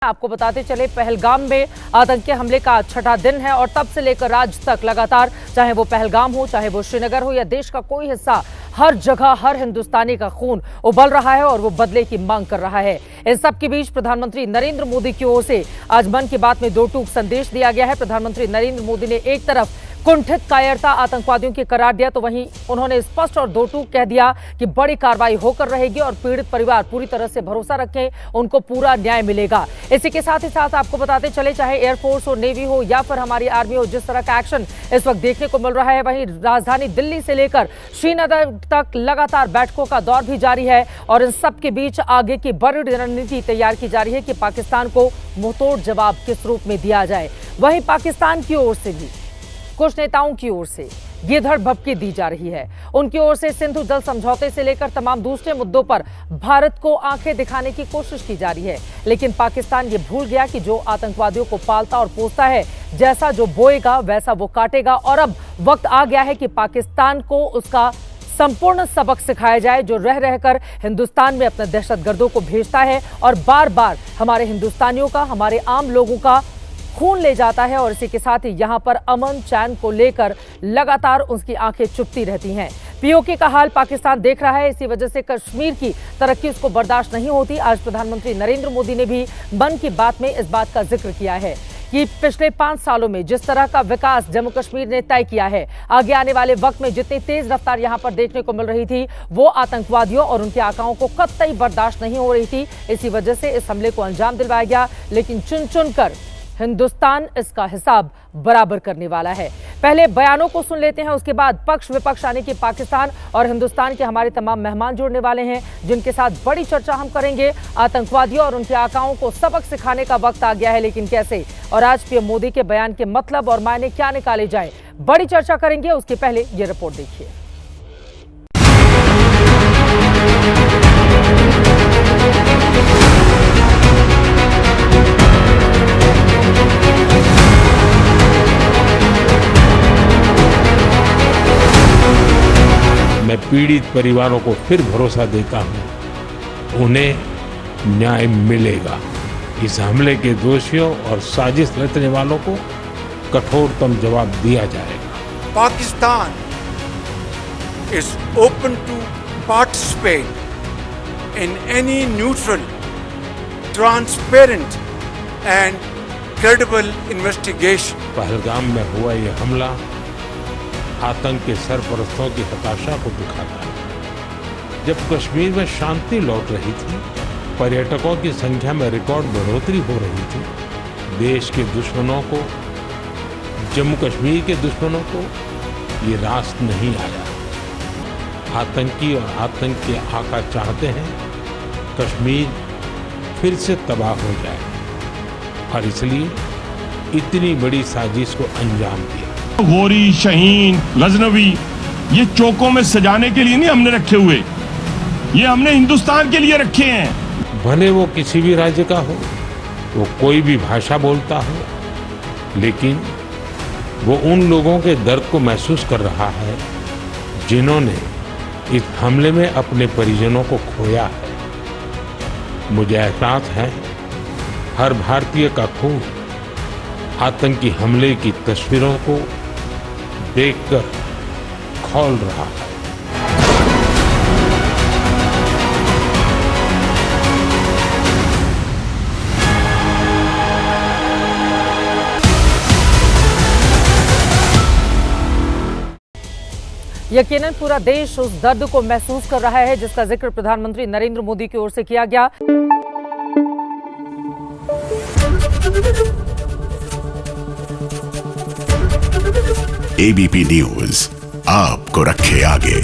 आपको बताते चले, पहलगाम में आतंकी हमले का छठा दिन है और तब से लेकर आज तक लगातार, चाहे वो पहलगाम हो, चाहे वो श्रीनगर हो या देश का कोई हिस्सा, हर जगह हर हिंदुस्तानी का खून उबल रहा है और वो बदले की मांग कर रहा है। इन सब के बीच प्रधानमंत्री नरेंद्र मोदी की ओर से आज मन की बात में दो टूक संदेश दिया गया है। प्रधानमंत्री नरेंद्र मोदी ने एक तरफ कुंठित कायरता आतंकवादियों की करार दिया, तो वहीं उन्होंने स्पष्ट और दो टूक कह दिया कि बड़ी कार्रवाई होकर रहेगी और पीड़ित परिवार पूरी तरह से भरोसा रखें, उनको पूरा न्याय मिलेगा। इसी के साथ ही साथ आपको बताते चले, चाहे एयरफोर्स हो, नेवी हो या फिर हमारी आर्मी हो, जिस तरह का एक्शन इस वक्त देखने को मिल रहा है, वहीं राजधानी दिल्ली से लेकर श्रीनगर तक लगातार बैठकों का दौर भी जारी है और इन सब के बीच आगे की बड़ी रणनीति तैयार की जा रही है कि पाकिस्तान को मुंहतोड़ जवाब किस रूप में दिया जाए। वहीं पाकिस्तान की ओर से भी कुछ नेताओं की ओर से ये धड़भपकी दी जा रही है। उनकी ओर से सिंधु जल समझौते से लेकर तमाम दूसरे मुद्दों पर भारत को आंखें दिखाने की कोशिश की जा रही है, लेकिन पाकिस्तान ये भूल गया कि जो आतंकवादियों को पालता और पोसता है, जैसा जो बोएगा वैसा वो काटेगा। और अब वक्त आ गया है कि पाकिस्तान को उसका संपूर्ण सबक सिखाया जाए, जो रह रहकर हिंदुस्तान में अपने दहशतगर्दों को भेजता है और बार बार हमारे हिंदुस्तानियों का, हमारे आम लोगों का खून ले जाता है। और इसी के साथ ही यहां पर अमन चैन को लेकर लगातार उसकी आंखें चुभती रहती हैं। पीओके का हाल पाकिस्तान देख रहा है, इसी वजह से कश्मीर की तरक्की उसको बर्दाश्त नहीं होती। आज प्रधानमंत्री नरेंद्र मोदी ने भी मन की बात में इस बात का जिक्र किया है कि पिछले 5 सालों में जिस तरह का विकास जम्मू कश्मीर ने तय किया है, आगे आने वाले वक्त में जितनी तेज रफ्तार यहां पर देखने को मिल रही थी, वो आतंकवादियों और उनके आकाओं को कतई बर्दाश्त नहीं हो रही थी। इसी वजह से इस हमले को अंजाम दिलवाया गया, लेकिन चुन चुन कर हिंदुस्तान इसका हिसाब बराबर करने वाला है। पहले बयानों को सुन लेते हैं, उसके बाद पक्ष विपक्ष यानी कि पाकिस्तान और हिंदुस्तान के हमारे तमाम मेहमान जुड़ने वाले हैं, जिनके साथ बड़ी चर्चा हम करेंगे। आतंकवादियों और उनके आकाओं को सबक सिखाने का वक्त आ गया है, लेकिन कैसे, और आज पीएम मोदी के बयान के मतलब और मायने क्या निकाले जाएं, बड़ी चर्चा करेंगे। उसके पहले ये रिपोर्ट देखिए। मैं पीड़ित परिवारों को फिर भरोसा देता हूं, उन्हें न्याय मिलेगा। इस हमले के दोषियों और साजिश रचने वालों को कठोरतम जवाब दिया जाएगा। Pakistan is open to participate in any neutral, transparent and credible investigation. Pahalgam में हुआ ये हमला आतंक के सरपरस्तों की हताशा को दिखाता है। जब कश्मीर में शांति लौट रही थी, पर्यटकों की संख्या में रिकॉर्ड बढ़ोतरी हो रही थी, देश के दुश्मनों को, जम्मू कश्मीर के दुश्मनों को ये रास नहीं आया। आतंकी और आतंक के आका चाहते हैं कश्मीर फिर से तबाह हो जाए और इसलिए इतनी बड़ी साजिश को अंजाम दिया। गोरी, शहीन, गजनवी ये चौकों में सजाने के लिए नहीं हमने रखे हुए, ये हमने हिंदुस्तान के लिए रखे हैं। भले वो किसी भी राज्य का हो, वो कोई भी भाषा बोलता हो, लेकिन वो उन लोगों के दर्द को महसूस कर रहा है जिन्होंने इस हमले में अपने परिजनों को खोया है। मुझे एहसास है हर भारतीय का खून आतंकी हमले की तस्वीरों को देखकर खौल रहा है। यकीनन पूरा देश उस दर्द को महसूस कर रहा है जिसका जिक्र प्रधानमंत्री नरेंद्र मोदी की ओर से किया गया। एबीपी न्यूज आपको रखे आगे।